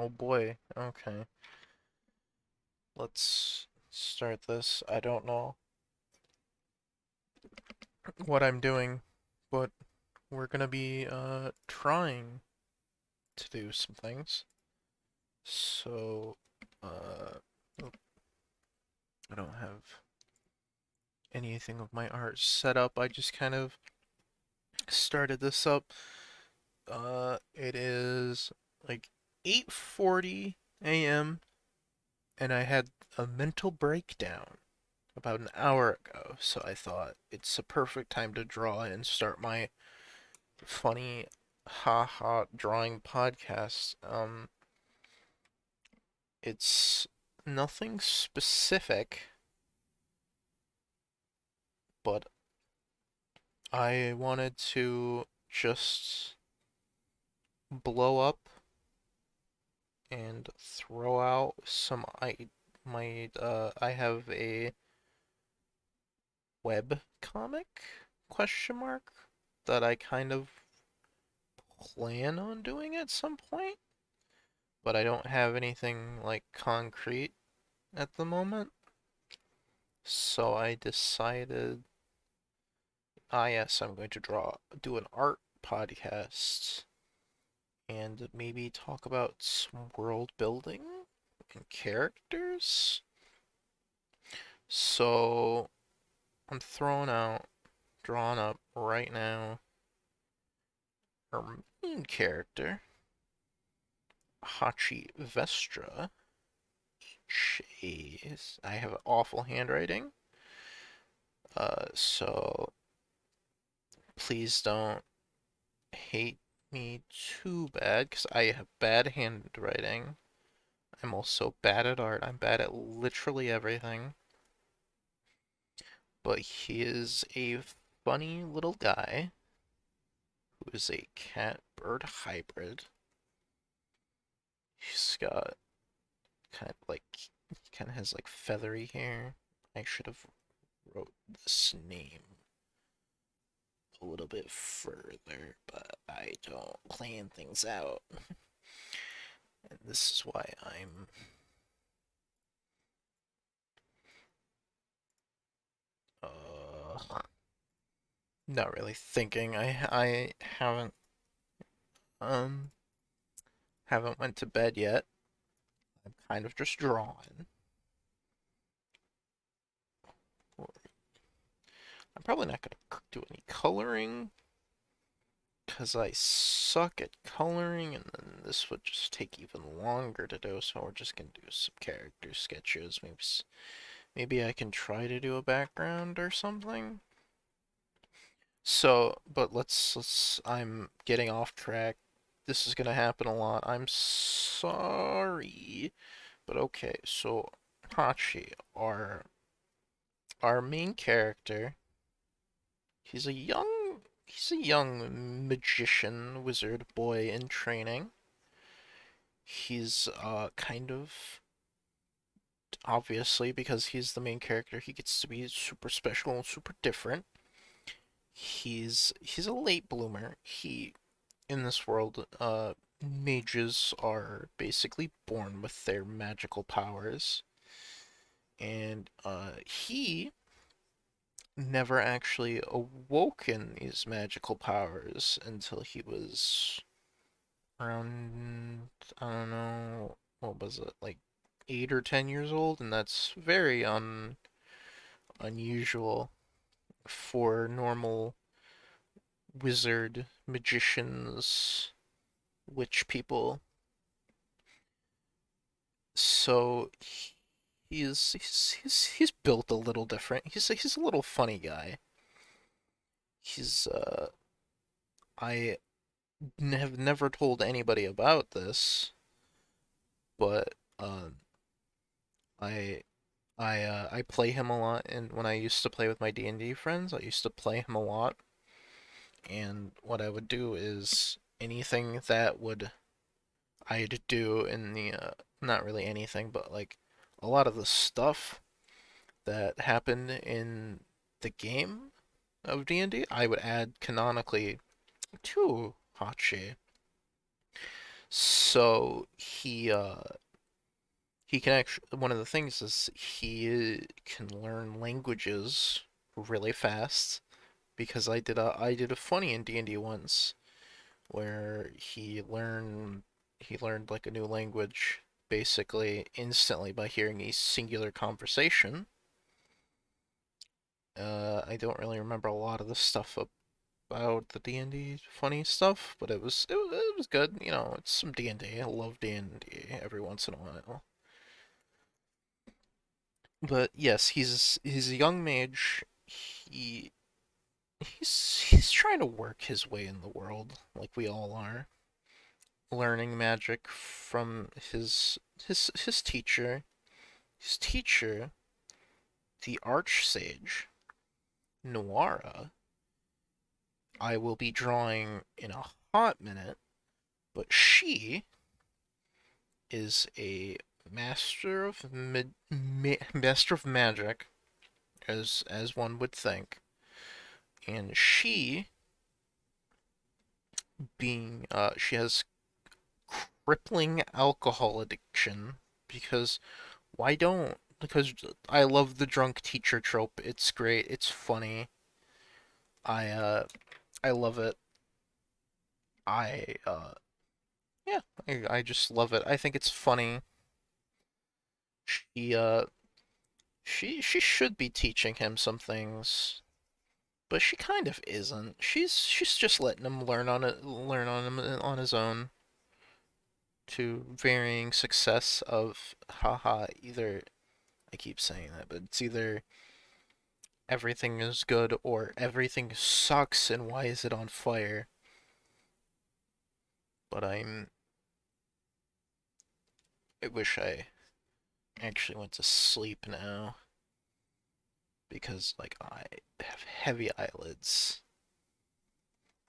Oh boy. Okay. Let's start this. I don't know what I'm doing, but we're gonna be trying to do some things. So oh, I don't have anything of my art set up. I just kind of started this up. It is like 8:40 a.m. and I had a mental breakdown about an hour ago, so I thought it's a perfect time to draw and start my funny haha drawing podcast. It's nothing specific, but I wanted to just blow up and throw out some I have a web comic question mark that I kind of plan on doing at some point, but I don't have anything like concrete at the moment. So I decided, yes, I'm going to do an art podcast and maybe talk about some world building and characters. So I'm drawing up right now, our main character, Hachi Vestra. Jeez, I have awful handwriting. So please don't hate me too bad, because I have bad handwriting. I'm also bad at art. I'm bad at literally everything. But he is a funny little guy who is a cat-bird hybrid. He's got he kind of has like feathery hair. I should have wrote this name a little bit further, but I don't plan things out. And this is why I'm not really thinking. I um haven't went to bed yet. I'm kind of just drawing. I'm probably not gonna do any coloring because I suck at coloring, and then this would just take even longer to do. So we're just gonna do some character sketches. Maybe I can try to do a background or something. So, but let's. I'm getting off track. This is gonna happen a lot. I'm sorry, but okay. So Hachi, our main character, he's a young magician wizard boy in training. He's kind of obviously, because he's the main character, he gets to be super special and super different. He's a late bloomer. He In this world, mages are basically born with their magical powers, and he never actually awoken these magical powers until he was around, I don't know, what was it, like 8 or 10 years old, and that's very unusual for normal wizard, magicians, witch people. So he's built a little different. He's a little funny guy. He's I have never told anybody about this, but I I play him a lot, and when I used to play with my D&D friends, I used to play him a lot. And what I would do is anything that would I'd do in the not really anything, but like a lot of the stuff that happened in the game of D&D, I would add canonically to Hachi. So he can actually, one of the things is he can learn languages really fast because I did a funny in D&D once where he learned like a new language basically instantly by hearing a singular conversation. I don't really remember a lot of the stuff about the D&D funny stuff, but it was good. You know, it's some D&D. I love D&D every once in a while. But yes, he's a young mage. He he's trying to work his way in the world like we all are, learning magic from his teacher. His teacher, the Archsage Noara, I will be drawing in a hot minute, but she is a master of magic, as one would think, and she has crippling alcohol addiction because why don't? Because I love the drunk teacher trope. It's great. It's funny. I uh I love it. I yeah, I just love it. I think it's funny. She uh she should be teaching him some things, but she kind of isn't. She's just letting him learn on his own to varying success of haha either I keep saying that, but it's either everything is good or everything sucks and why is it on fire? But I wish I actually went to sleep now because like I have heavy eyelids.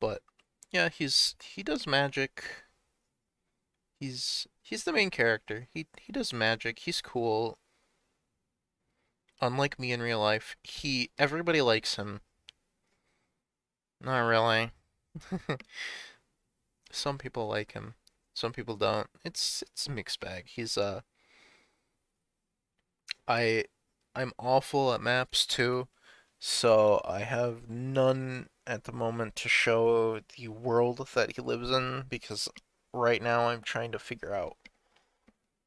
But yeah, he does magic. He's the main character. He does magic. He's cool. Unlike me in real life, he everybody likes him. Not really. Some people like him. Some people don't. It's a mixed bag. I I'm awful at maps too, so I have none at the moment to show the world that he lives in because right now I'm trying to figure out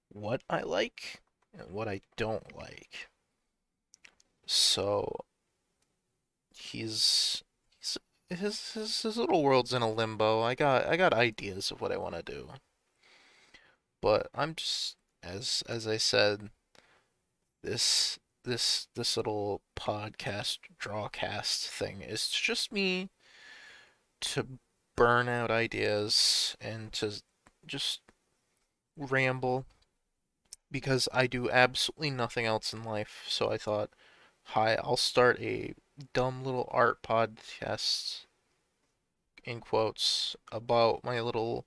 what I like and what I don't like. So he's he's his little world's in a limbo. I got ideas of what I want to do, but I'm just as I said, this little podcast drawcast thing is just me to burn out ideas and to just ramble because I do absolutely nothing else in life. So I thought, hi, I'll start a dumb little art podcast in quotes about my little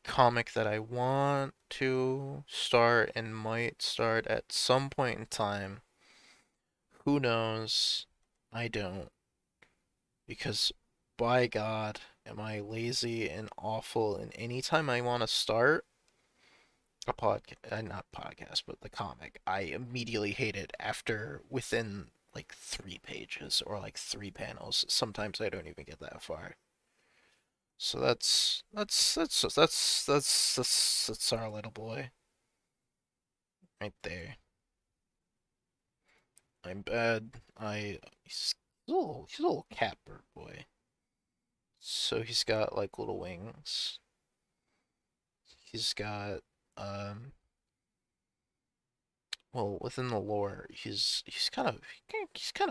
comic that I want to start and might start at some point in time. Who knows? I don't. Because by God, am I lazy and awful, and anytime I want to start a podcast, not podcast, but the comic, I immediately hate it after within like 3 pages or like 3 panels. Sometimes I don't even get that far. So that's our little boy right there. I'm bad. He's a little catbird boy. So he's got like little wings. He's got um well within the lore he's kind of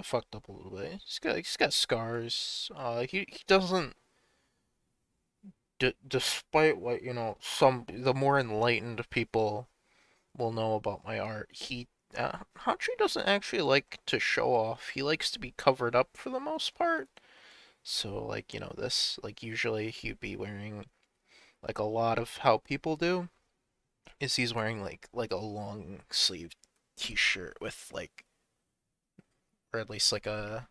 fucked up a little bit. He's got scars. He doesn't despite what some the more enlightened people will know about my art. Hachi doesn't actually like to show off. He likes to be covered up for the most part. So like this like usually he'd be wearing like a lot of how people do is he's wearing like a long sleeve t-shirt with like or at least like a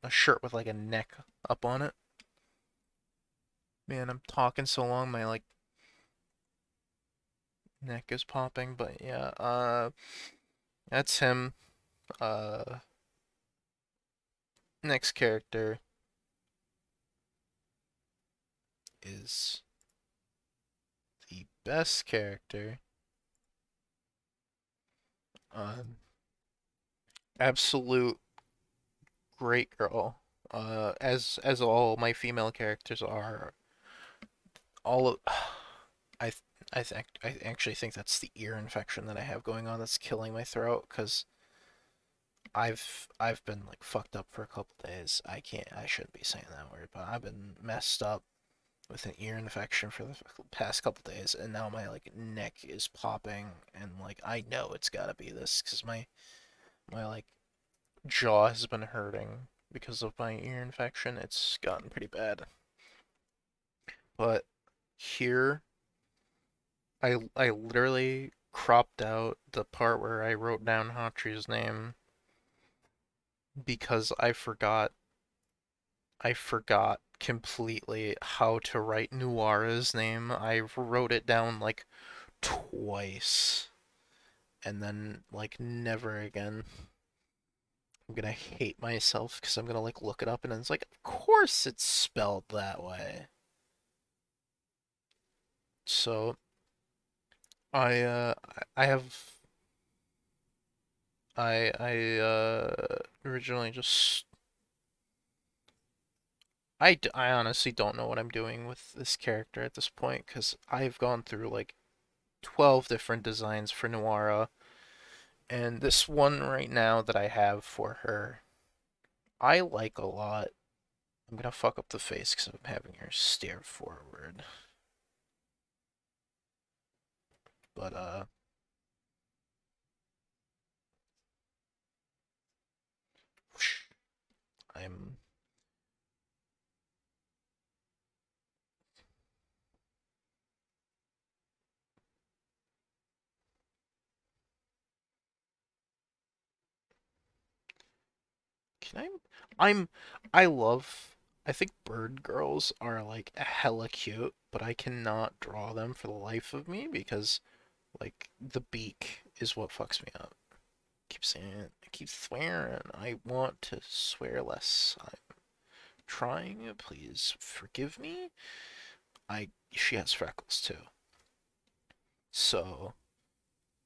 shirt with like a neck up on it. Man, I'm talking so long, my like neck is popping, but yeah, that's him. Uh, Next character is the best character. Um, Absolute great girl. As all my female characters are. All of, I I actually think that's the ear infection that I have going on that's killing my throat because I've been like fucked up for a couple days. I shouldn't be saying that word, but I've been messed up with an ear infection for the past couple days, and now my like neck is popping, and like I know it's gotta be this because my like jaw has been hurting because of my ear infection. It's gotten pretty bad. But here, I literally cropped out the part where I wrote down Hachi's name because I forgot completely how to write Nuara's name. I wrote it down like twice and then like never again. I'm gonna hate myself because I'm gonna like look it up and it's like, of course it's spelled that way. So I have I originally just I honestly don't know what I'm doing with this character at this point because I've gone through like 12 different designs for Noara, and this one right now that I have for her, I like a lot. I'm gonna fuck up the face because I'm having her stare forward. But I'm can I'm I love I think bird girls are like hella cute, but I cannot draw them for the life of me because like the beak is what fucks me up. I keep saying it. I keep swearing. I want to swear less. I'm trying. Please forgive me. I She has freckles too. So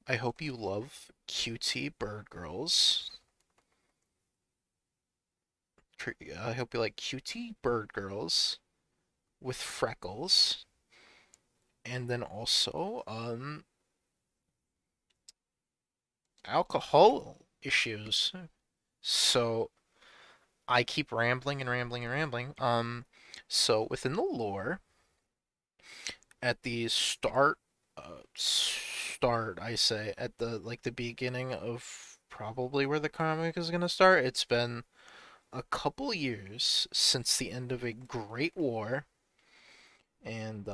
I hope you love cutie bird girls. I hope you like cutie bird girls with freckles, and then also alcohol issues. So I keep rambling and rambling and rambling. So within the lore, at the start, I say at the like the beginning of probably where the comic is gonna start. It's been a couple years since the end of a great war, and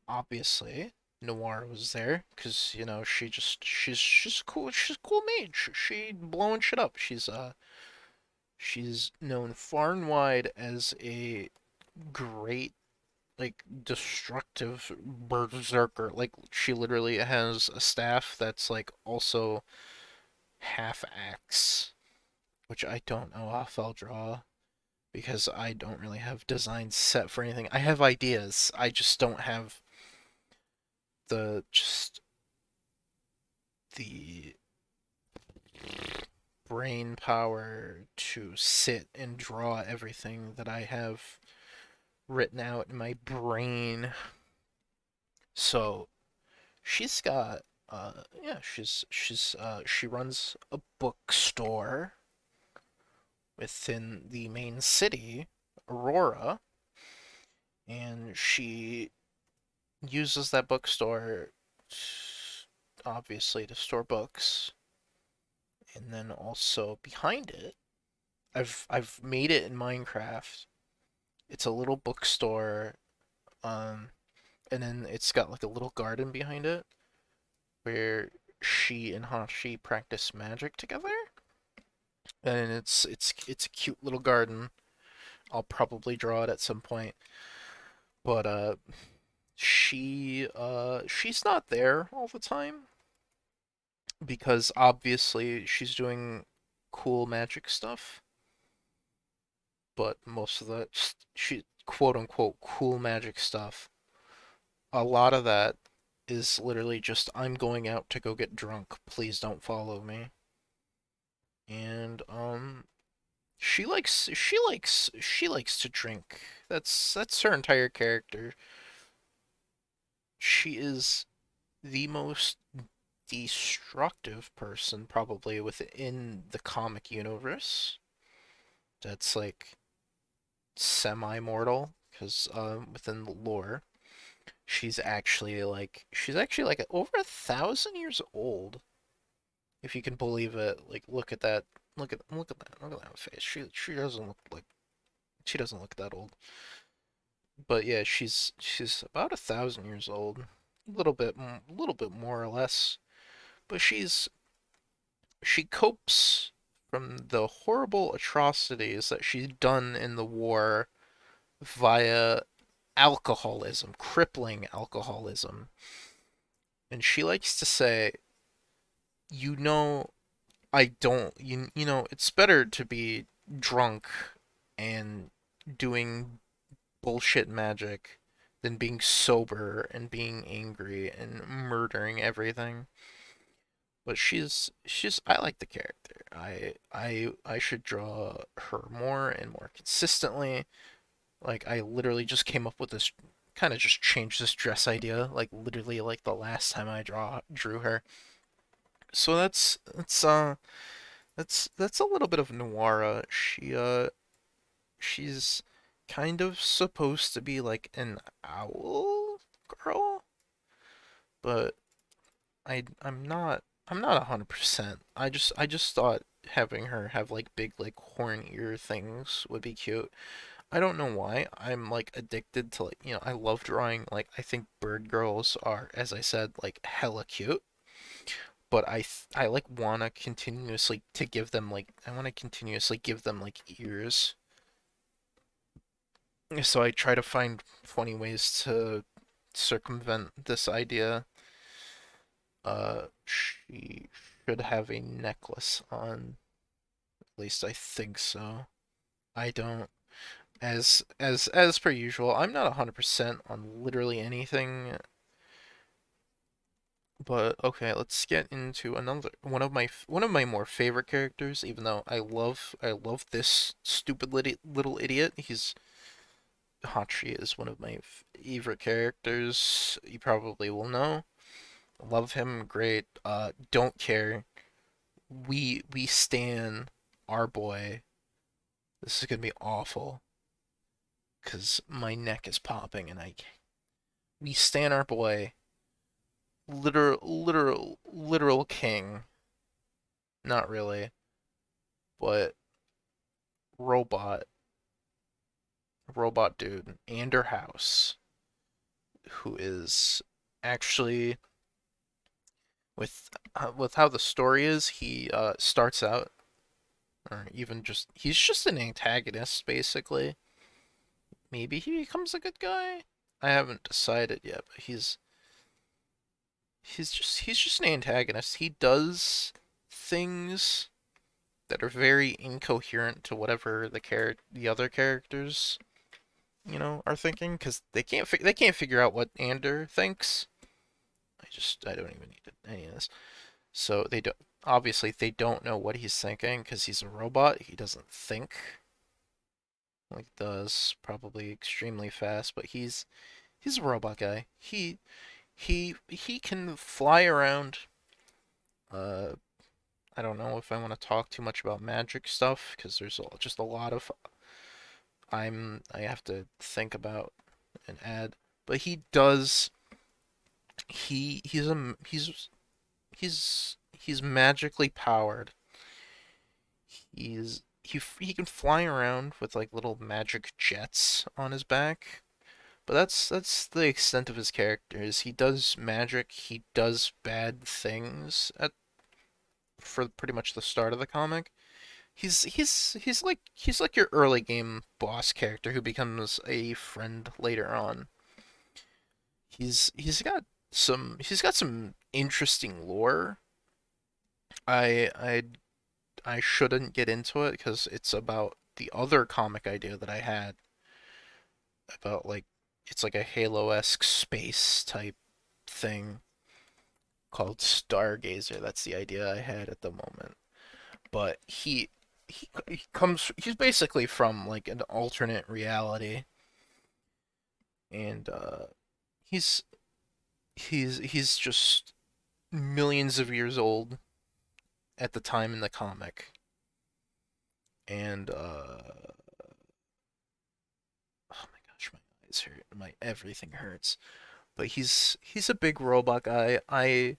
obviously Noir was there because you know she's cool. She's a cool mage. She blowing shit up. She's known far and wide as a great like destructive berserker. Like she literally has a staff that's like also half axe, which I don't know if I'll draw because I don't really have designs set for anything. I have ideas. I just don't have just the brain power to sit and draw everything that I have written out in my brain. So she's got yeah, she runs a bookstore within the main city, Aurora, and she uses that bookstore obviously to store books, and then also behind it, I've made it in Minecraft. It's a little bookstore, um, and then it's got like a little garden behind it where she and Hashi practice magic together, and it's a cute little garden. I'll probably draw it at some point. but she's not there all the time because obviously she's doing cool magic stuff, but most of the she quote unquote cool magic stuff, a lot of that is literally just I'm going out to go get drunk. Please don't follow me. And she likes to drink. That's her entire character. She is the most destructive person probably within the comic universe. That's like semi-mortal because within the lore, she's actually like over 1,000 years old, if you can believe it. Like look at that, look at that face. She doesn't look that old. But yeah, she's about 1,000 years old, a little bit more or less. But she copes from the horrible atrocities that she's done in the war via alcoholism, crippling alcoholism. And she likes to say, you know, I don't, it's better to be drunk and doing bullshit magic than being sober and being angry and murdering everything. But she's I like the character. I should draw her more and more consistently. Like I literally just came up with this kind of just changed this dress idea like literally like the last time I drew her. So that's a little bit of Noira. She's kind of supposed to be like an owl girl, but I'm not 100%. I just thought having her have like big like horn ear things would be cute. I don't know why. I'm like addicted to like, I love drawing. Like I think bird girls are, as I said, like hella cute. But I like wanna continuously to give them like I wanna continuously give them like ears. So I try to find funny ways to circumvent this idea. She should have a necklace on. At least I think so. I don't. As per usual, I'm not 100% on literally anything. But okay, let's get into another one of my more favorite characters. Even though I love this stupid little idiot. Hachi is one of my favorite characters. You probably will know. Love him, great. Don't care. We stan our boy. This is gonna be awful because my neck is popping and we stan our boy. Literal king. Not really, but robot robot dude, Ander House, who is actually with how the story is, he starts out, or even just he's just an antagonist basically. Maybe he becomes a good guy. I haven't decided yet, but he's just an antagonist. He does things that are very incoherent to whatever the other characters are thinking because they can't figure out what Ander thinks. I don't even need any of this. So they don't know what he's thinking because he's a robot. He doesn't think like does probably extremely fast, but he's a robot guy. He can fly around. Uh, I don't know if I want to talk too much about magic stuff because there's just a lot of I have to think about and add. But he does. He's magically powered. He can fly around with like little magic jets on his back. But that's the extent of his characters. He does magic. He does bad things for pretty much the start of the comic. He's like your early game boss character who becomes a friend later on. he's got some interesting lore. I I I shouldn't get into it because it's about the other comic idea that I had about like it's like a Halo-esque space type thing called Stargazer. That's the idea I had at the moment. But he's basically from like an alternate reality, and he's he's just millions of years old at the time in the comic, and oh my gosh, my eyes hurt, my everything hurts. But he's a big robot guy. I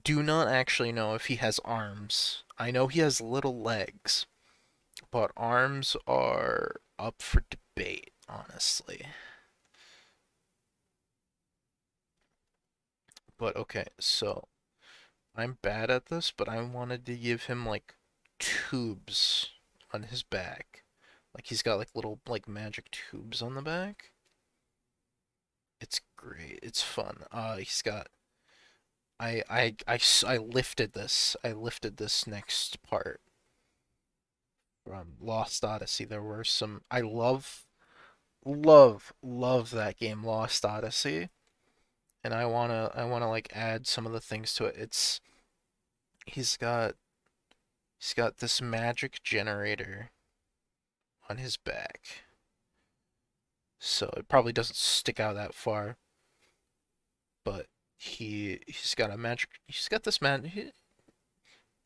do not actually know if he has arms. I know he has little legs, but arms are up for debate, honestly. But okay, so I'm bad at this, but I wanted to give him like tubes on his back. Like he's got like little like magic tubes on the back. It's great. It's fun. He's got I lifted this. I lifted this next part from Lost Odyssey. There were some I love that game Lost Odyssey, and I wanna like add some of the things to it. He's got he's got this magic generator on his back. So it probably doesn't stick out that far, but he's got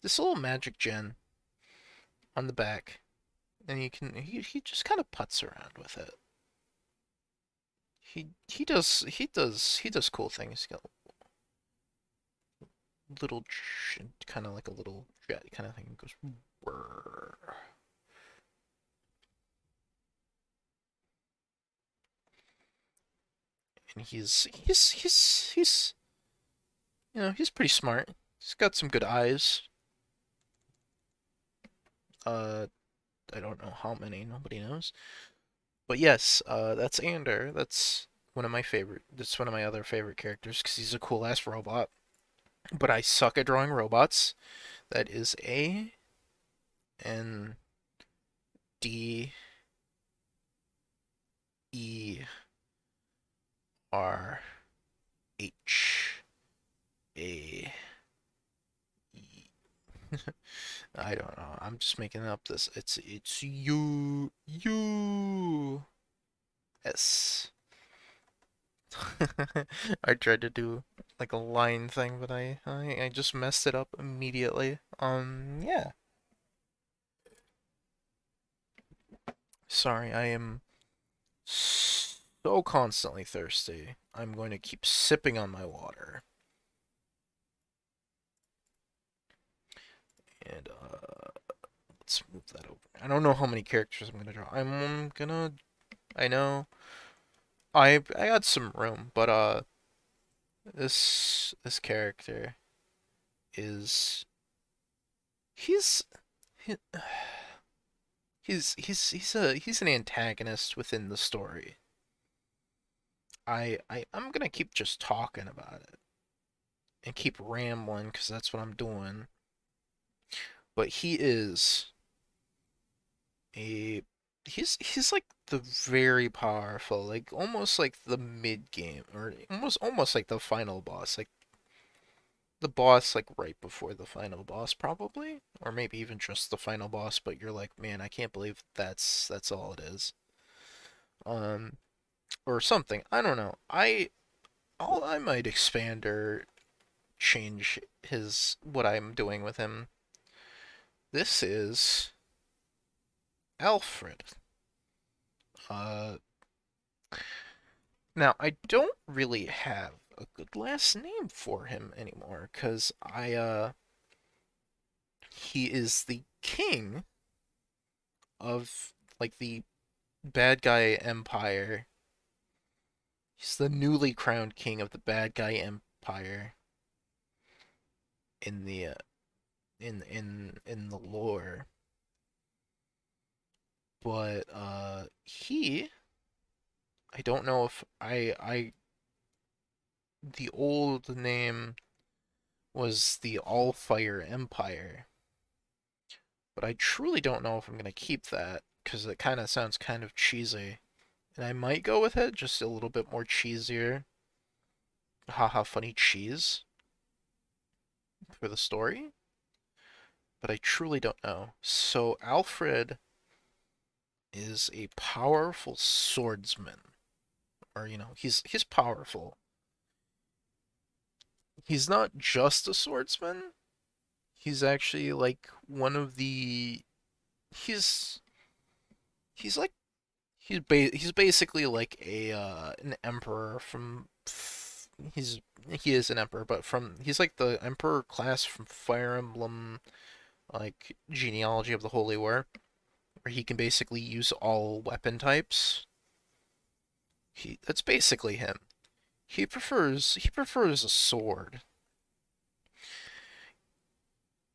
this little magic gen on the back, and he just kind of putts around with it. He does cool things. He's got little kind of like a little jet kind of thing. It goes whirr. And he's he's pretty smart. He's got some good eyes. Uh, I don't know how many. Nobody knows. But yes, that's Ander. That's one of my other favorite characters because he's a cool ass robot. But I suck at drawing robots. That is Anderh. I don't know. I'm just making up this. It's you S. I tried to do like a line thing, but I just messed it up immediately. Yeah. Sorry, I am so constantly thirsty. I'm going to keep sipping on my water. And let's move that over. I don't know how many characters I'm gonna draw. I know I got some room, but this character is he's he, he's an antagonist within the story. I'm gonna keep just talking about it and keep rambling because that's what I'm doing. But a he's like the very powerful, like almost like the mid game or almost like the final boss, like the boss like right before the final boss probably, or maybe even just the final boss. But you're like, man, I can't believe that's all it is. Um, or something. I don't know. I might expand or change his what I'm doing with him. This is Alfred. Uh, Now I don't really have a good last name for him anymore, cause he is the king of like the bad guy empire. He's the newly crowned king of the bad guy empire in the in the lore. But I don't know if I the old name was the All-Fire Empire, but I truly don't know if I'm gonna keep that because it kind of sounds kind of cheesy, and I might go with it just a little bit more cheesier. Haha, funny cheese for the story, but I truly don't know. So Alfred is a powerful swordsman, or he's powerful. He's not just a swordsman. He's actually like one of the he's he's like he's basically like a an emperor from he's he is an emperor, but from he's like the emperor class from Fire Emblem, like genealogy of the Holy War, where he can basically use all weapon types. That's basically him. He prefers a sword,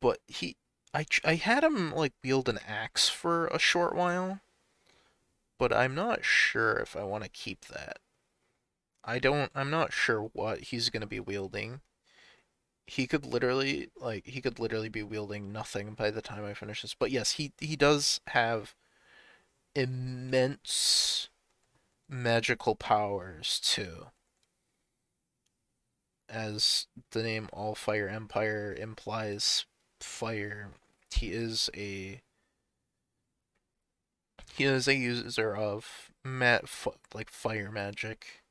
but I had him like wield an axe for a short while, but I'm not sure if I want to keep that. I'm not sure what he's going to be wielding. He could literally be wielding nothing by the time I finish this. But yes, he does have immense magical powers too. As the name All Fire Empire implies, fire. He is a he is a user of like fire magic,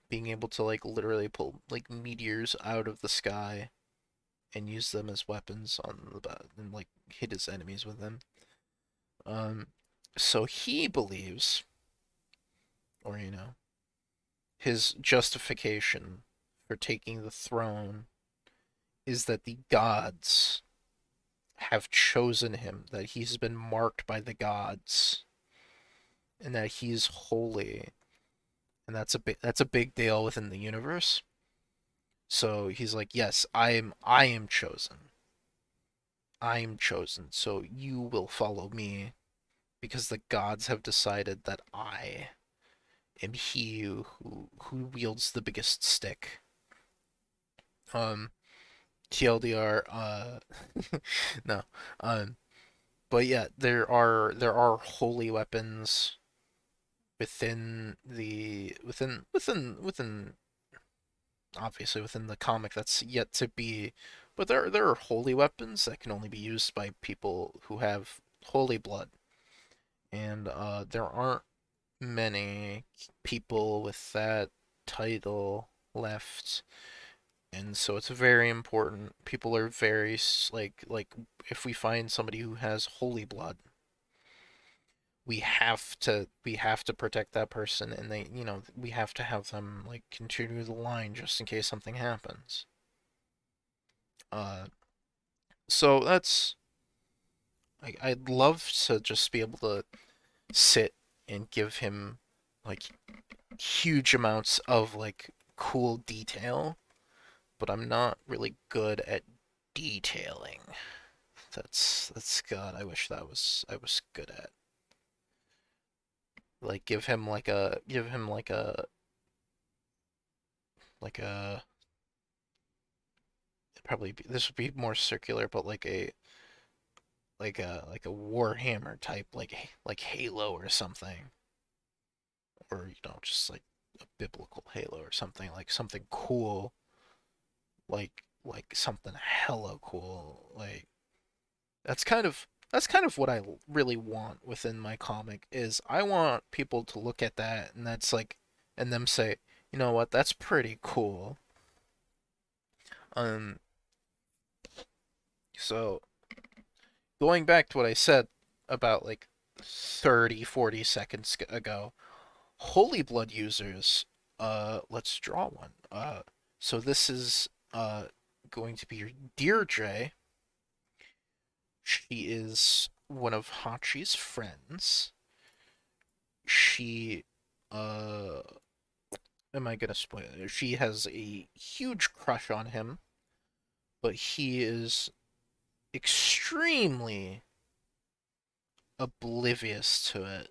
being able to like literally pull like meteors out of the sky and use them as weapons on the and like hit his enemies with them. Um, so he believes, or his justification for taking the throne is that the gods have chosen him, that he's been marked by the gods, and that he's holy, and that's a big deal within the universe. So he's like, yes, I am chosen. I am chosen. So you will follow me because the gods have decided that I am he who wields the biggest stick. Um, TLDR. No. Um, but yeah, there are holy weapons within obviously within the comic that's yet to be, but there are holy weapons that can only be used by people who have holy blood, and there aren't many people with that title left, and so it's very important. People are very like if we find somebody who has holy blood, we have to protect that person, and we have to have them like continue the line just in case something happens. Uh, so I'd love to just be able to sit and give him like huge amounts of like cool detail, but I'm not really good at detailing. That's God. I wish I was good at like give him like a this would be more circular, but like a Warhammer type, like Halo or something, or just like a biblical Halo or something, like something cool, like something hella cool. Like that's kind of what I really want within my comic is I want people to look at that and that's like and them say, you know what, that's pretty cool. Um, so going back to what I said about like 30, 40 seconds ago, Holy Blood users, let's draw one. So this is going to be your Deirdre. She is one of Hachi's friends. She, uh, am I gonna spoil it? She has a huge crush on him, but he is extremely oblivious to it.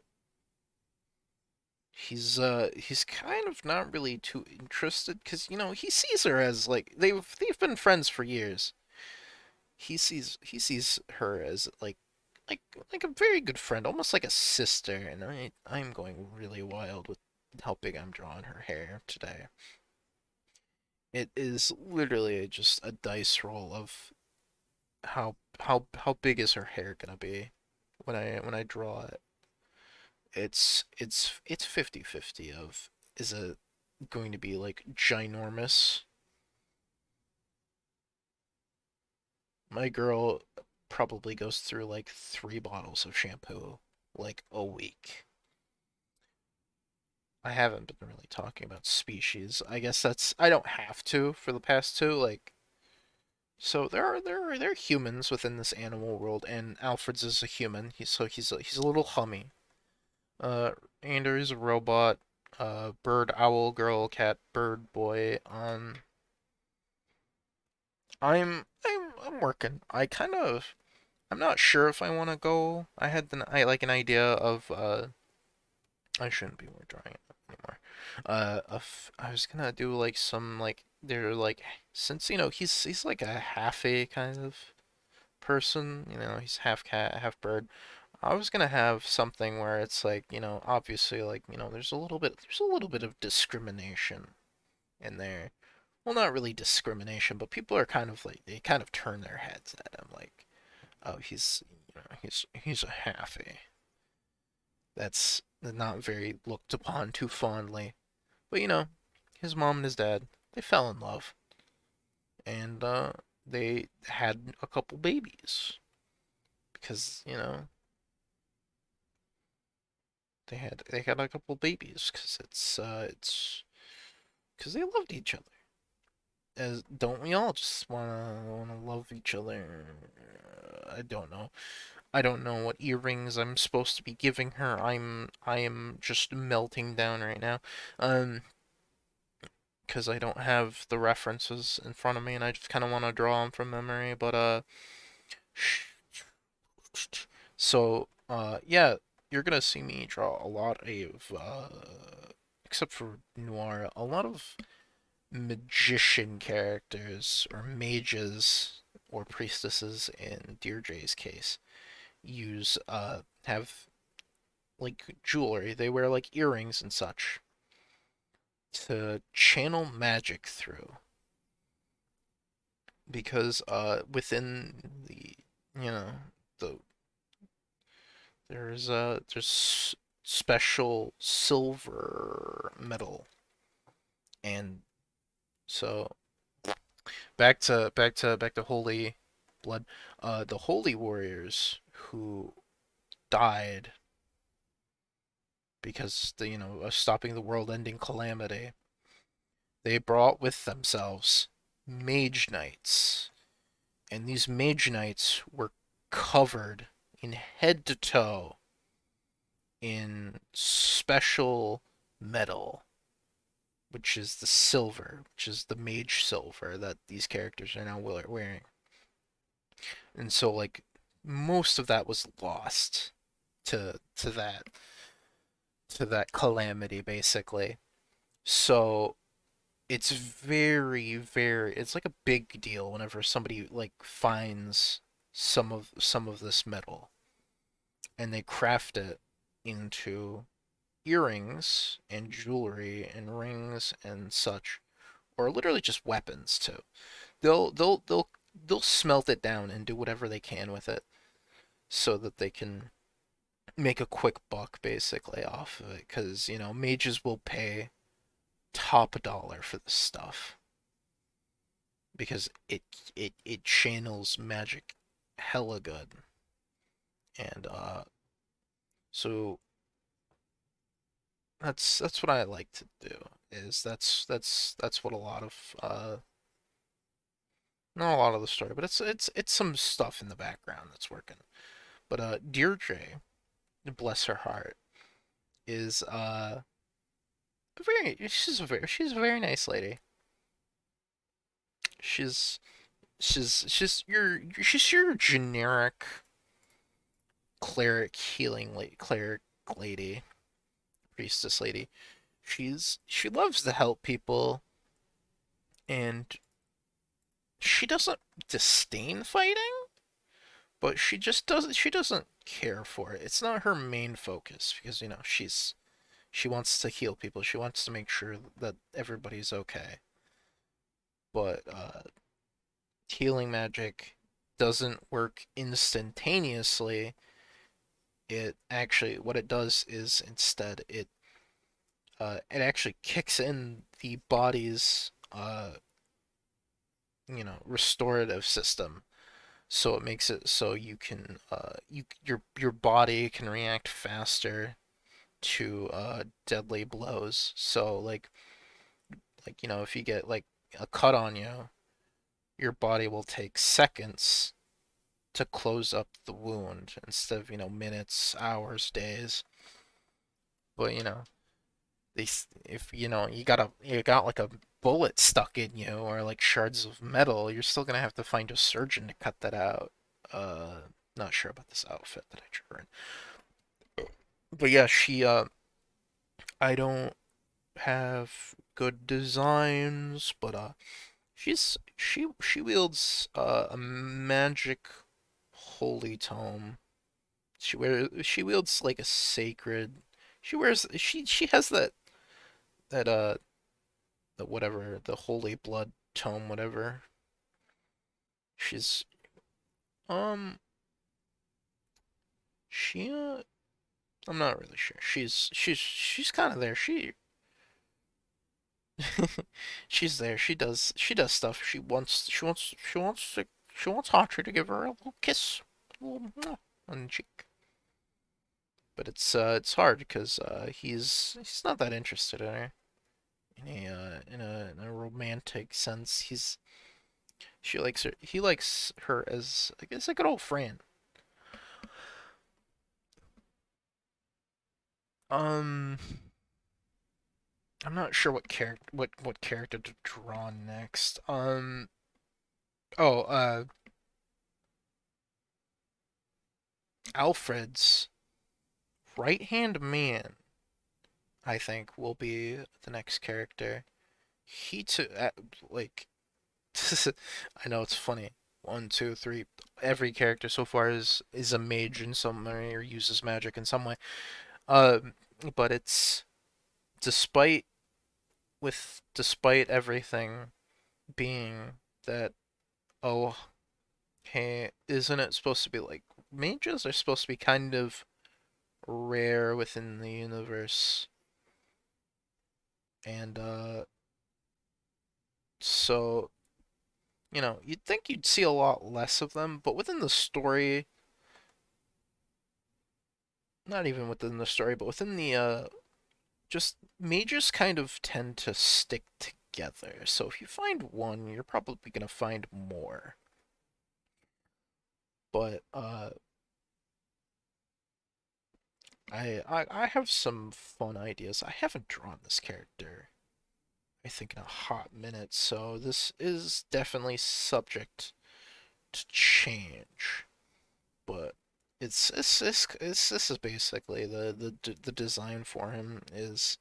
he's kind of not really too interested because he sees her as like they've been friends for years. He sees her as like like a very good friend, almost like a sister, and I'm going really wild with how big I'm drawing her hair today. It is literally just a dice roll of how big is her hair gonna be when I draw it. It's 50-50 of is it going to be like ginormous. My girl probably goes through like 3 bottles of shampoo like a week. I haven't been really talking about species. I guess I don't have to for the past two. Like, so there are humans within this animal world, and Alfred's is a human. He's a little hummy. Uh, Anders a robot. Bird, owl, girl, cat, bird, boy. I'm working. I'm not sure if I want to go. I like an idea of I shouldn't be more drawing it anymore. I was gonna do like some like they're like since he's like a halfy kind of person. He's half cat, half bird. I was gonna have something where it's like obviously like there's a little bit of discrimination in there. Well, not really discrimination, but people are kind of like they kind of turn their heads at him like, oh, he's a halfy. That's not very looked upon too fondly. But his mom and his dad, they fell in love, and they had a couple babies because they had a couple babies because it's because they loved each other. As don't we all just wanna love each other? I don't know. I don't know what earrings I'm supposed to be giving her. I am just melting down right now. Um, because I don't have the references in front of me, and I just kind of want to draw them from memory. But so yeah, you're gonna see me draw a lot of except for Noir, a lot of magician characters or mages or priestesses in Deirdre's case use have like jewelry. They wear like earrings and such to channel magic through because within the you know the there's special silver metal, and so back to holy blood. The holy warriors who died because of stopping the world-ending calamity, they brought with themselves mage knights, and these mage knights were covered in head to toe in special metal, which is the silver, which is the mage silver that these characters are now wearing. And so like most of that was lost to that calamity basically. So it's it's like a big deal whenever somebody like finds some of this metal and they craft it into earrings and jewelry and rings and such, or literally just weapons too. They'll smelt it down and do whatever they can with it so that they can make a quick buck basically off of it because mages will pay top dollar for this stuff because it channels magic hella good. And so that's what I like to do. Is that's what a lot of not a lot of the story, but it's some stuff in the background that's working. But Deirdre, bless her heart, is she's a very nice lady. She's she's your generic cleric healing cleric lady. priestess lady. She loves to help people, and she doesn't disdain fighting, but she doesn't care for it. It's not her main focus because she wants to heal people. She wants to make sure that everybody's okay. But healing magic doesn't work instantaneously. It actually what it does is instead it actually kicks in the body's restorative system, so it makes it so you can your body can react faster to deadly blows. So if you get like a cut on you, your body will take seconds to close up the wound instead of minutes, hours, days. But if you got like a bullet stuck in you or like shards of metal, you're still gonna have to find a surgeon to cut that out. Not sure about this outfit that I drew her in, but yeah, I don't have good designs, but she wields a magic holy tome. She wields like a sacred. She has that the whatever the holy blood tome whatever. She's um she I'm not really sure. She's kind of there. She's there. She does stuff. She wants Archer to give her a little kiss, a little mwah on the cheek. But it's hard because he's not that interested in her in a romantic sense. She likes her. He likes her as I guess like an old friend. Um, I'm not sure what character to draw next. Oh, Alfred's right hand man, I think, will be the next character. He took like I know it's funny. One, two, three. Every character so far is a mage in some way or uses magic in some way. Um, but it's despite despite everything being that, oh, hey, isn't it supposed to be like mages are supposed to be kind of rare within the universe, and so you'd think you'd see a lot less of them, but within the story, not even within the story, but within the just mages kind of tend to stick together. So if you find one, you're probably gonna find more. But I have some fun ideas. I haven't drawn this character, I think, in a hot minute, so this is definitely subject to change. But this is basically the design for him is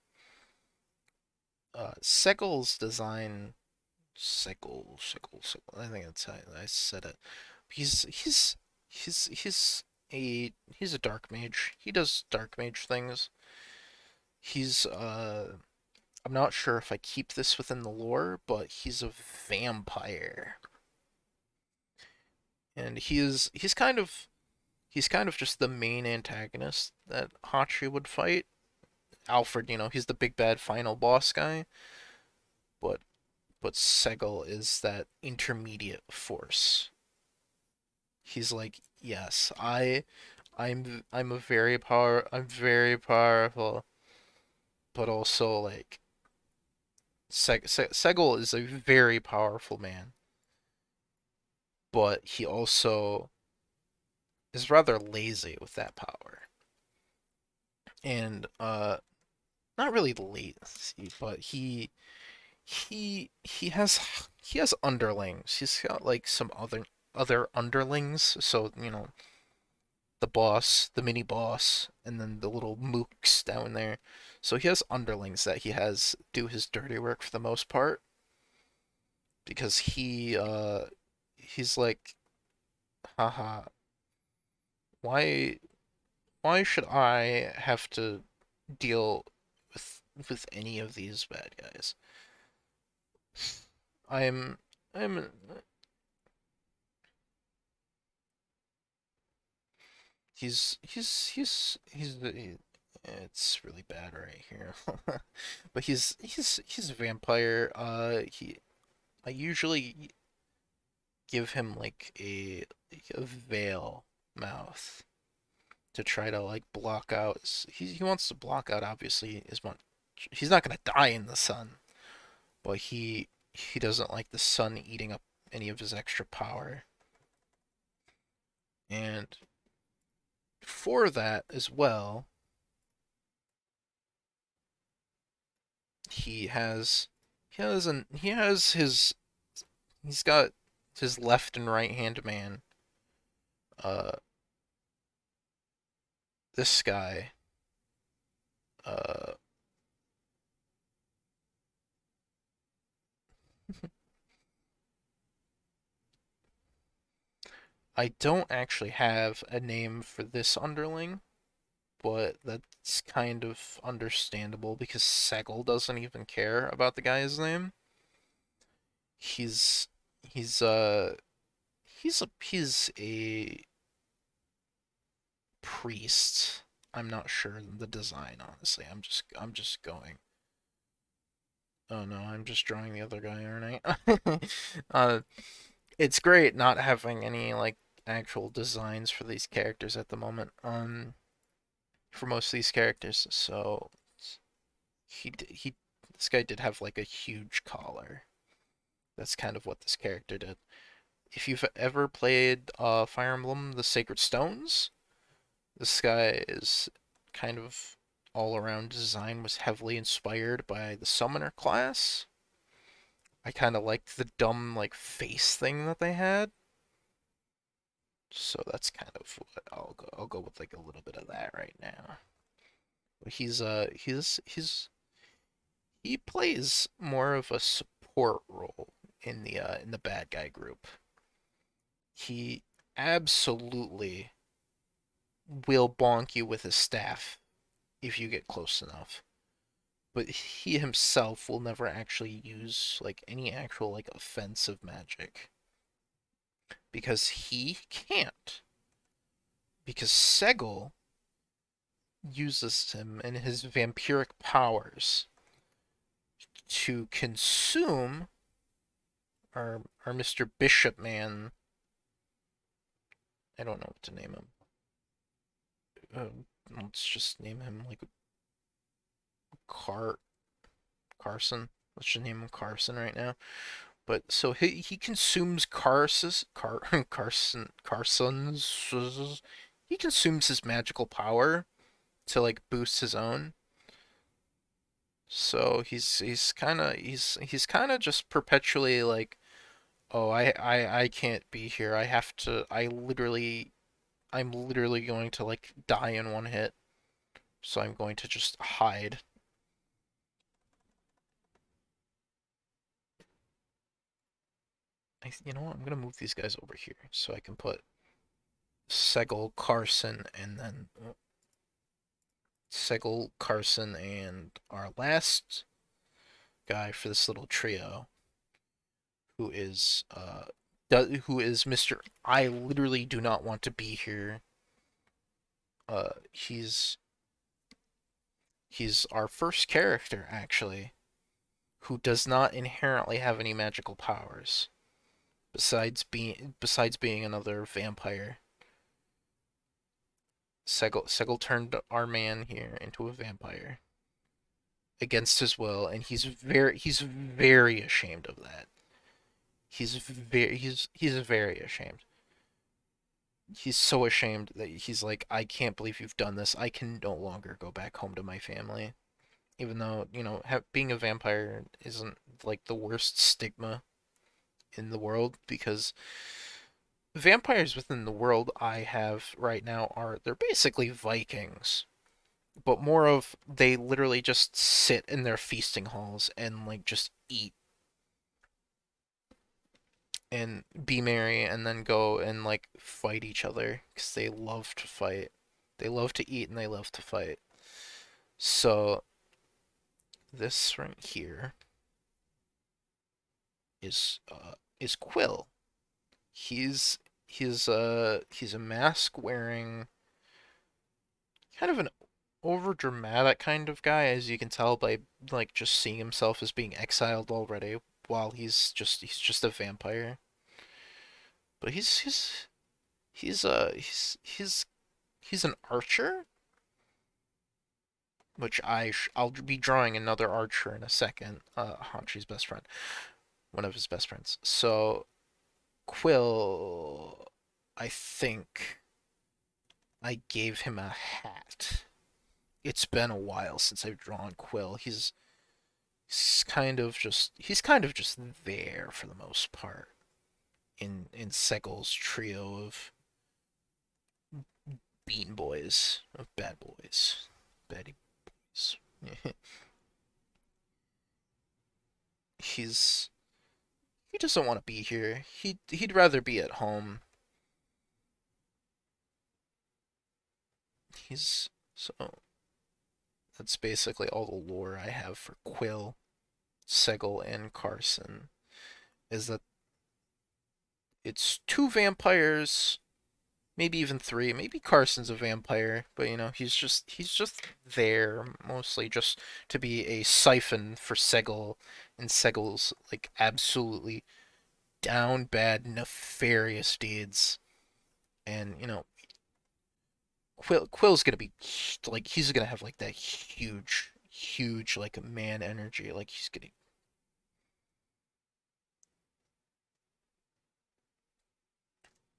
Segal's design. Segel. I think that's how I said it. He's he's he's a dark mage. He does dark mage things. He's I'm not sure if I keep this within the lore, but he's a vampire. And he's kind of just the main antagonist that Hachi would fight. Alfred, he's the big bad final boss guy, but Segel is that intermediate force. He's like, yes, I'm very powerful, but also like Segel is a very powerful man, but he also is rather lazy with that power. And not really lazy, but he has underlings. He's got like some other underlings, so the boss, the mini boss, and then the little mooks down there. So he has underlings that he has do his dirty work for the most part because he's like, haha, why why should I have to deal with any of these bad guys? I'm I'm it's really bad right here. But he's a vampire. He I usually give him like a veil mouth to try to like block out. He wants to block out obviously as much. He's not gonna die in the sun, but he doesn't like the sun eating up any of his extra power. And for that as well, he has he has his he's got his left and right hand man. Uh, this guy. Uh, I don't actually have a name for this underling, but that's kind of understandable because Segel doesn't even care about the guy's name. He's he's uh he's a priest. I'm not sure the design, honestly. I'm just going. Oh no, I'm just drawing the other guy, aren't I? It's great not having any like actual designs for these characters at the moment. For most of these characters, so he this guy did have like a huge collar. That's kind of what this character did. If you've ever played Fire Emblem: The Sacred Stones, this guy is kind of all around design was heavily inspired by the Summoner class. I kind of liked the dumb like face thing that they had. So that's kind of what I'll go with like a little bit of that right now. But he plays more of a support role in the bad guy group. He absolutely will bonk you with his staff if you get close enough. But he himself will never actually use like any actual like offensive magic because he can't. Because Segel uses him and his vampiric powers to consume our Mr. Bishop man. I don't know what to name him. Let's just name him like Car Carson. Let's just name him Carson right now. But so he consumes Carson's he consumes his magical power to like boost his own. So he's kind of just perpetually like, oh, I can't be here. I'm literally going to like die in one hit. So I'm going to just hide. You know what? I'm gonna move these guys over here so I can put Segel, Carson, and then Segel, Carson, and our last guy for this little trio, who is who is Mr. I literally do not want to be here. He's our first character actually, who does not inherently have any magical powers besides being another vampire. Segel turned our man here into a vampire against his will, and he's very ashamed of that. He's very ashamed. He's so ashamed that he's like, I can't believe you've done this. I can no longer go back home to my family. Even though, being a vampire isn't like the worst stigma in the world because vampires within the world I have right now they're basically Vikings. but more of they literally just sit in their feasting halls and like just eat and be merry and then go and like fight each other because they love to fight. They love to eat and they love to fight. So this right here is Quill. He's he's a mask wearing kind of an over dramatic kind of guy, as you can tell by like just seeing himself as being exiled already while he's just a vampire. But he's an archer, which I'll be drawing another archer in a second. Hanshi's best friend, one of his best friends. So Quill, I think I gave him a hat. It's been a while since I've drawn Quill. He's kind of just there for the most part in Segal's trio of bean boys, of bad boys, baddie boys. he's he doesn't want to be here. He'd rather be at home. He's so that's basically all the lore I have for Quill, Segal, and Carson. Is that it's two vampires, maybe even three. Maybe Carson's a vampire, but he's just there mostly just to be a siphon for Segal and Segal's like absolutely down bad nefarious deeds. And Quill's gonna be like he's gonna have like that huge like man energy. Like he's gonna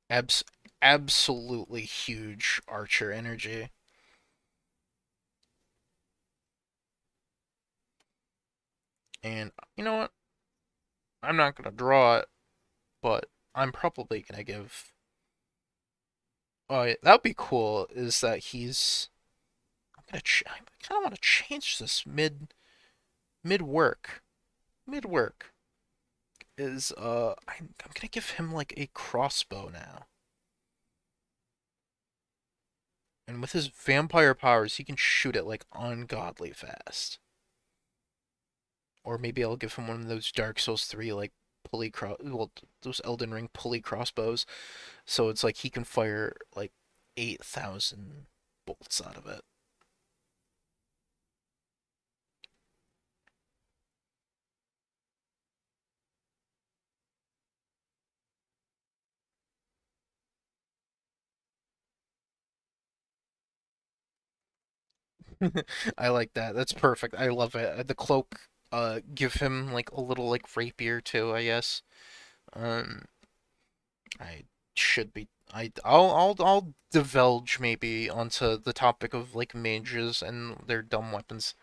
abs absolutely huge archer energy. And you know what? I'm not gonna draw it, but I'm probably gonna give. Oh, yeah, that would be cool. Is that I kind of want to change this mid work. Mid work is I'm gonna give him like a crossbow now. And with his vampire powers, he can shoot it like ungodly fast. Or maybe I'll give him one of those Dark Souls 3 like those Elden Ring pulley crossbows. So it's like he can fire like 8,000 bolts out of it. I like that. That's perfect. I love it. The cloak give him like a little like rapier too, I guess. Um I should be I'll divulge maybe onto the topic of like mages and their dumb weapons.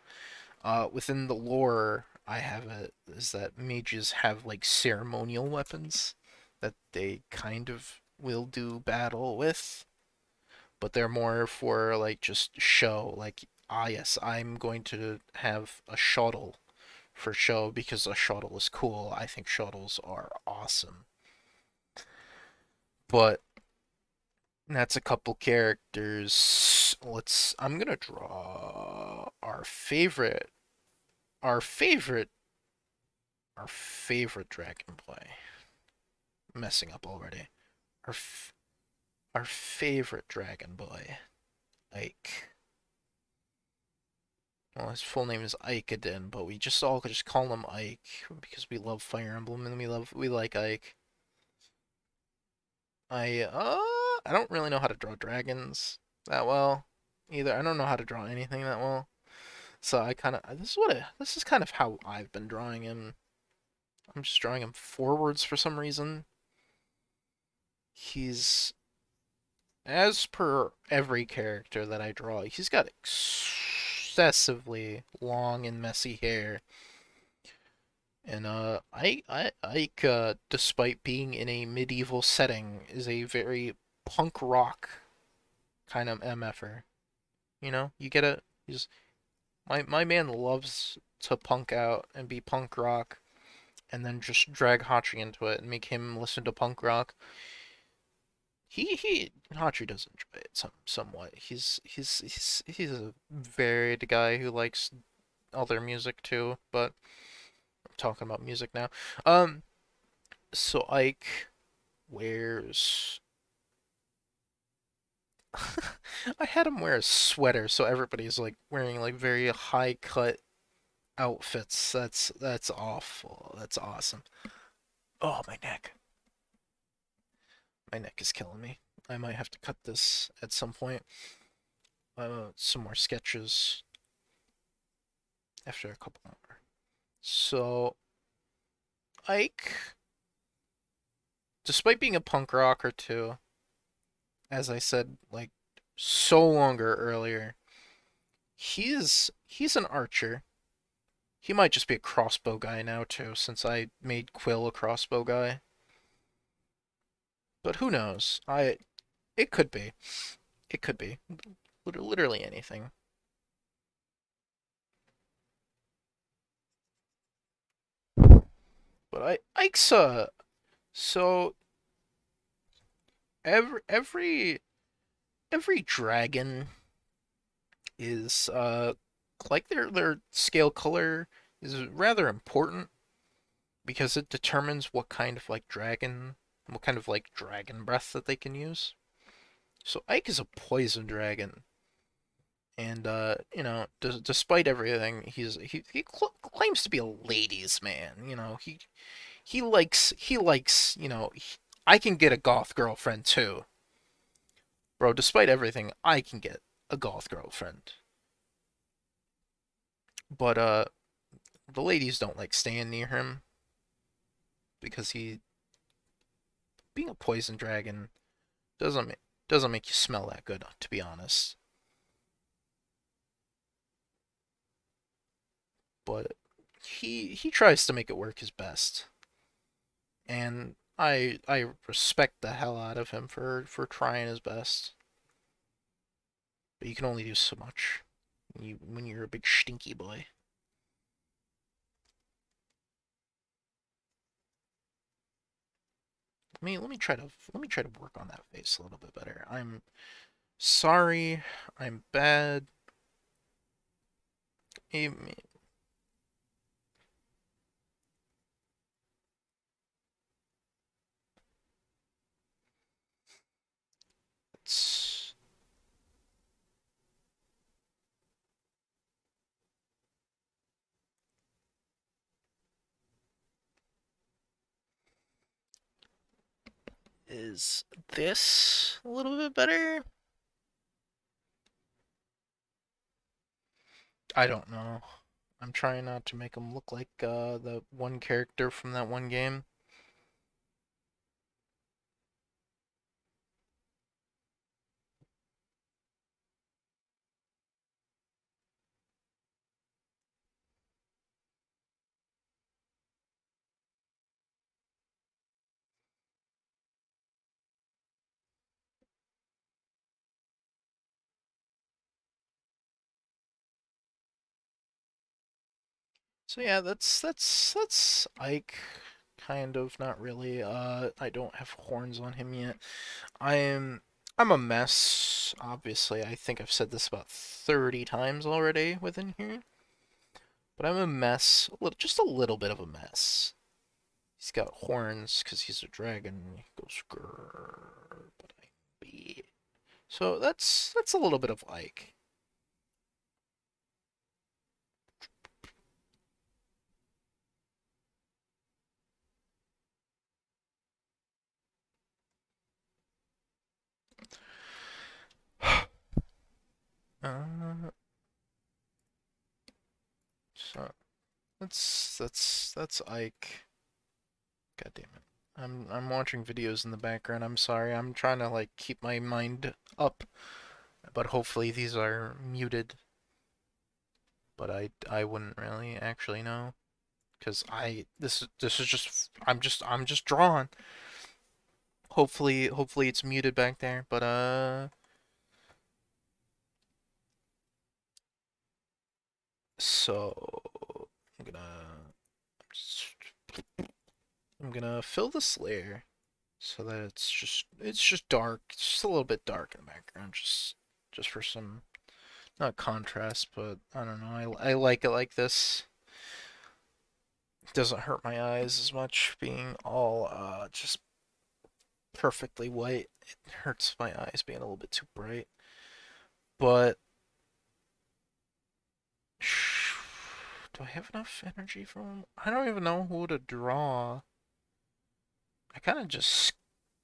Within the lore I have it is that mages have like ceremonial weapons that they kind of will do battle with, but they're more for like just show. Like, ah, yes, I'm going to have a shuttle for show because a shuttle is cool. I think shuttles are awesome. But that's a couple characters. I'm gonna draw our favorite, our favorite dragon boy. Messing up already. Our, f- our favorite dragon boy, Ike. Well, his full name is Ikeden, but we just all could just call him Ike because we love Fire Emblem and we like Ike. I don't really know how to draw dragons that well either. I don't know how to draw anything that well. So I kind of this is kind of how I've been drawing him. I'm just drawing him forwards for some reason. He's as per every character that I draw, he's got excessively long and messy hair. And Ike, despite being in a medieval setting, is a very punk rock kind of MFer. You get it? He's my man loves to punk out and be punk rock, and then just drag Hachi into it and make him listen to punk rock. He Hachi does enjoy it somewhat. He's a varied guy who likes other music too, but I'm talking about music now. Um, so Ike wears. I had him wear a sweater, so everybody's like wearing like very high cut outfits. That's awful. That's awesome. Oh, my neck. My neck is killing me. I might have to cut this at some point. Some more sketches after a couple more. So, Ike, despite being a punk rocker too, as I said like so longer earlier, he's an archer. He might just be a crossbow guy now too, since I made Quill a crossbow guy. But who knows? It could be. It could be. Literally anything. But Ike's so every every dragon is like their scale color is rather important because it determines what kind of like dragon, what kind of like dragon breath that they can use. So Ike is a poison dragon, and despite everything, he claims to be a ladies' man. He likes. I can get a goth girlfriend too, bro. Despite everything, I can get a goth girlfriend, but the ladies don't like staying near him because he being a poison dragon doesn't make you smell that good, to be honest. But he tries to make it work his best, and I respect the hell out of him for trying his best. But you can only do so much when you're a big stinky boy. Let me try to work on that face a little bit better. I'm sorry. I'm bad. It's Is this a little bit better? I don't know. I'm trying not to make him look like the one character from that one game. So yeah, that's Ike, kind of, not really. I don't have horns on him yet. I'm a mess, obviously. I think I've said this about 30 times already within here. But I'm a mess, just a little bit of a mess. He's got horns because he's a dragon. He goes grrr, but I'm big. So that's a little bit of Ike. Uh, so that's Ike. God damn it. I'm watching videos in the background. I'm sorry. I'm trying to like keep my mind up, but hopefully these are muted. But I wouldn't really actually know because I this is just I'm just drawn. Hopefully it's muted back there. But So I'm gonna I'm gonna fill this layer so that it's just dark, it's just a little bit dark in the background, just for some not contrast, but I don't know. I like it like this. It doesn't hurt my eyes as much being all just perfectly white. It hurts my eyes being a little bit too bright. But do I have enough energy for him? I don't even know who to draw. I kind of just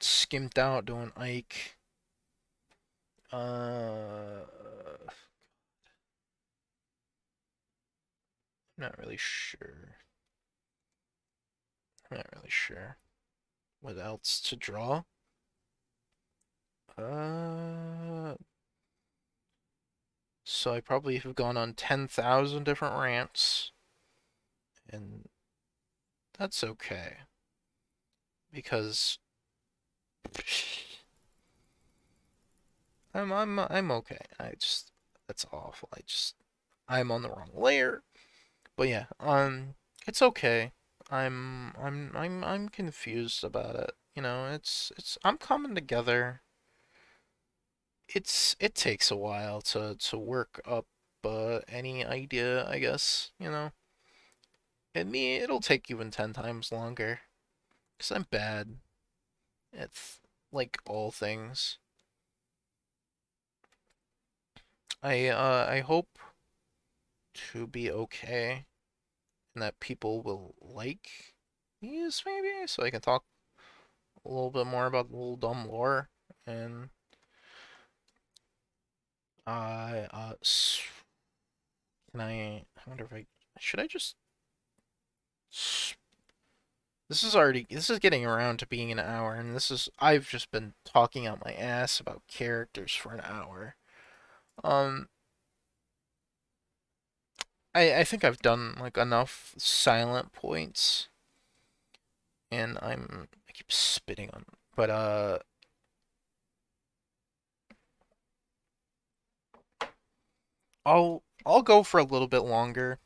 skimped out doing Ike. I'm not really sure. I'm not really sure what else to draw. Uh, so I probably have gone on 10,000 different rants, and that's okay because I'm okay. That's awful. I'm on the wrong layer. But yeah, it's okay. I'm confused about it. You know, I'm coming together. It takes a while to work up any idea, I guess, you know. And me, it'll take even 10 times longer. Because I'm bad at, like, all things. I hope to be okay and that people will like these, maybe, so I can talk a little bit more about the little dumb lore. And I, can I wonder if should I just, this is getting around to being an hour, and I've just been talking out my ass about characters for an hour. Um, I think I've done, like, enough silent points, and I keep spitting on, but, I'll go for a little bit longer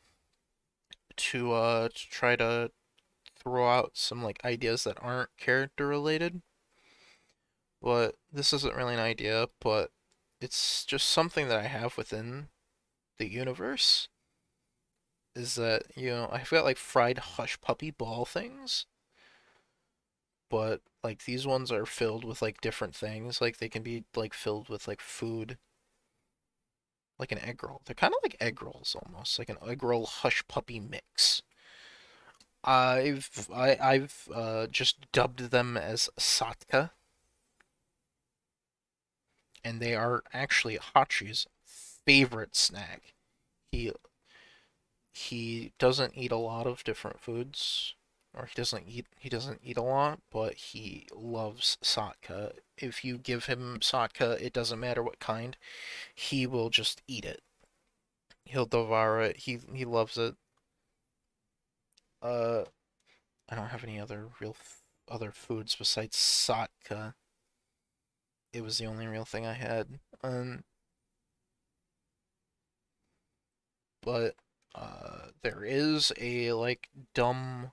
to try to throw out some, like, ideas that aren't character related. But this isn't really an idea, but it's just something that I have within the universe. Is that, I've got, like, fried hush puppy ball things, but, like, these ones are filled with, like, different things. Like, they can be, like, filled with, like, food, like an egg roll. They're kind of like egg rolls almost, like an egg roll hush puppy mix. I've just dubbed them as Satka, and they are actually Hachi's favorite snack. He he doesn't eat a lot of different foods, or he doesn't eat a lot, but he loves Satka. If you give him Satka, it doesn't matter what kind, he will just eat it. He'll devour it. He loves it. Uh, I don't have any other foods besides Satka. It was the only real thing I had. But there is a, like, dumb.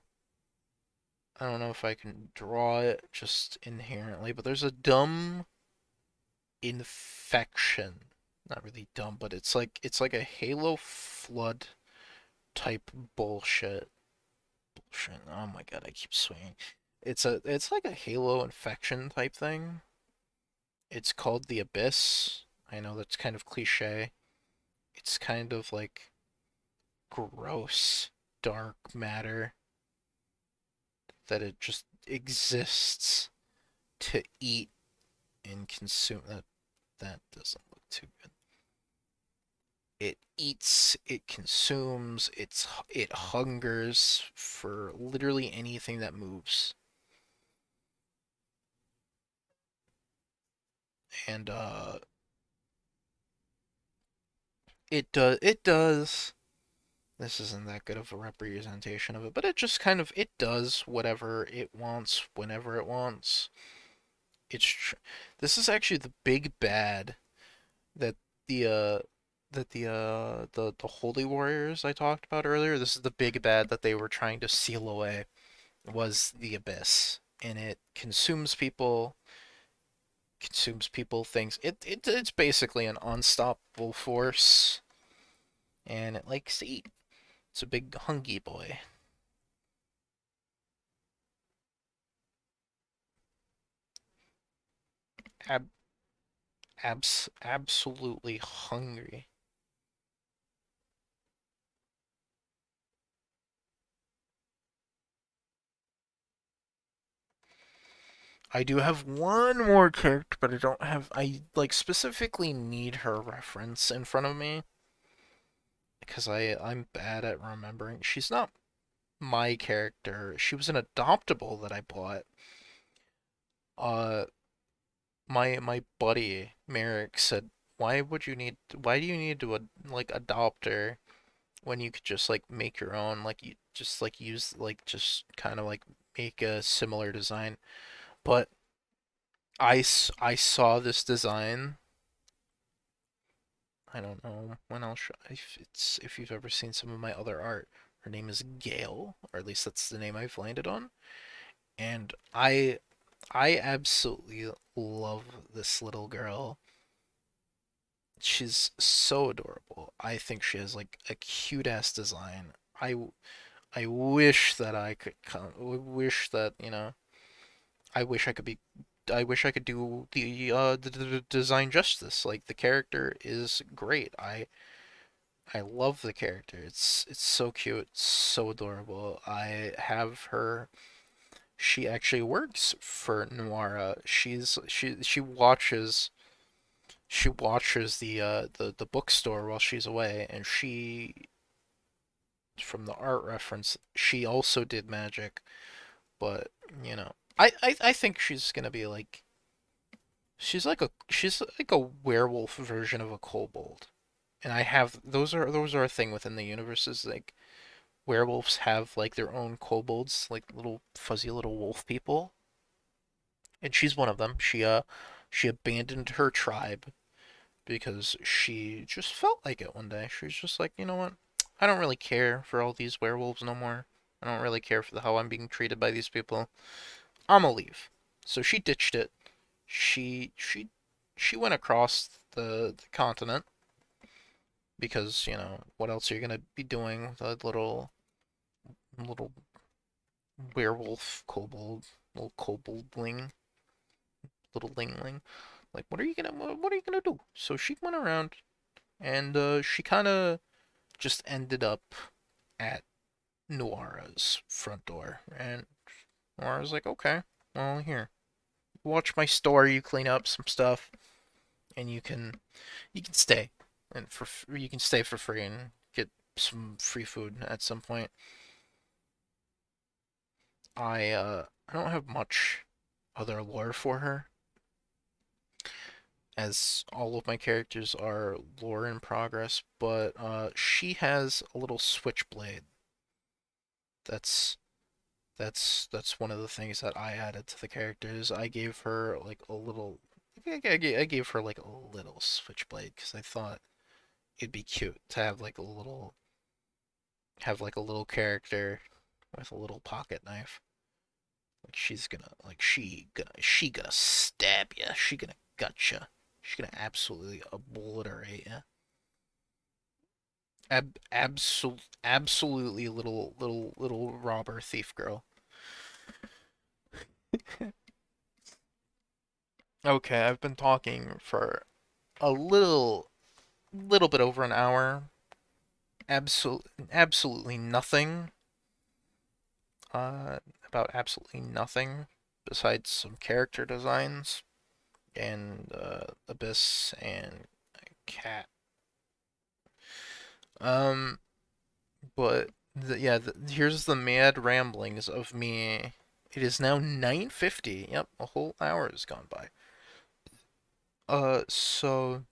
I don't know if I can draw it just inherently, but there's a dumb infection. Not really dumb, but it's like a Halo flood type bullshit. Bullshit. Oh my god, I keep swinging. It's like a Halo infection type thing. It's called the Abyss. I know that's kind of cliche. It's kind of like gross, dark matter that it just exists to eat and consume. That doesn't look too good. It eats, it consumes, it hungers for literally anything that moves. And it does. This isn't that good of a representation of it, but it does whatever it wants whenever it wants. It's this is actually the big bad that the the holy warriors I talked about earlier. This is the big bad that they were trying to seal away. Was the abyss, and it consumes people, things. It's basically an unstoppable force, and it likes to eat. It's a big hungry boy. Ab absolutely hungry. I do have one more character, but I don't have. I like specifically need her reference in front of me because I'm bad at remembering. She's not my character. She was an adoptable that I bought. Uh, my buddy Merrick said, Why do you need to like adopt her when you could just like make your own? Like you just like use like just kind of like make a similar design." But I saw this design. I don't know when I'll show if you've ever seen some of my other art. Her name is Gail, or at least that's the name I've landed on. And I absolutely love this little girl. She's so adorable. I think she has like a cute ass design. I wish that I could come. I wish that I wish I could be. I wish I could do the design justice. Like the character is great. I love the character. It's so cute, so adorable. I have her. She actually works for Noira. She watches the bookstore while she's away, and from the art reference, she also did magic. But I think she's gonna be like she's like a werewolf version of a kobold. And I have those are a thing within the universe is like werewolves have like their own kobolds, like little fuzzy little wolf people, and she's one of them. She abandoned her tribe because she just felt like it one day. She was just like, you know what? I don't really care for all these werewolves no more. I don't really care for how I'm being treated by these people. I'm gonna leave. So she ditched it. She went across the continent because what else are you gonna be doing with a little werewolf kobold, little koboldling, little lingling. Like, what are you gonna do? So she went around, and she kind of just ended up at Noira's front door, and Noira's like, okay, well here, watch my store. You clean up some stuff, and you can stay, and you can stay for free and get some free food at some point. I don't have much other lore for her, as all of my characters are lore in progress, but she has a little switchblade. That's that's one of the things that I added to the characters. I gave her like a little I gave her like a little switchblade because I thought it'd be cute to have like a little character with a little pocket knife. Like she gonna stab you. She gonna gut you. She's gonna absolutely obliterate you. Absolutely little robber thief girl. Okay, I've been talking for a little bit over an hour. Absolutely nothing. Uh, about absolutely nothing besides some character designs and Abyss and Cat. Um, but here's the mad ramblings of me. It is now 9:50. Yep, a whole hour has gone by. So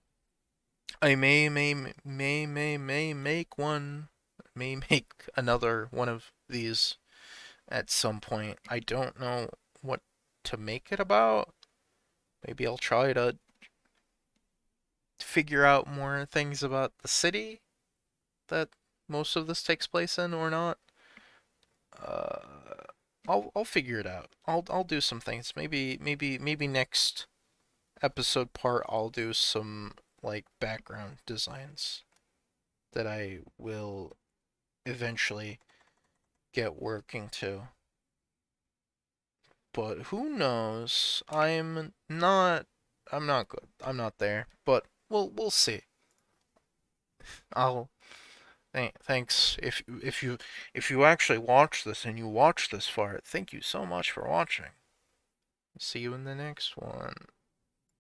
I may make one, may make another one of these at some point. I don't know what to make it about. Maybe I'll try to figure out more things about the city that most of this takes place in or not. Uh, I'll figure it out. I'll do some things. Maybe next episode part I'll do some like background designs that I will eventually get working to. But who knows? I'm not good. I'm not there. But we'll see. I'll thanks if you actually watch this and you watch this far, thank you so much for watching. See you in the next one.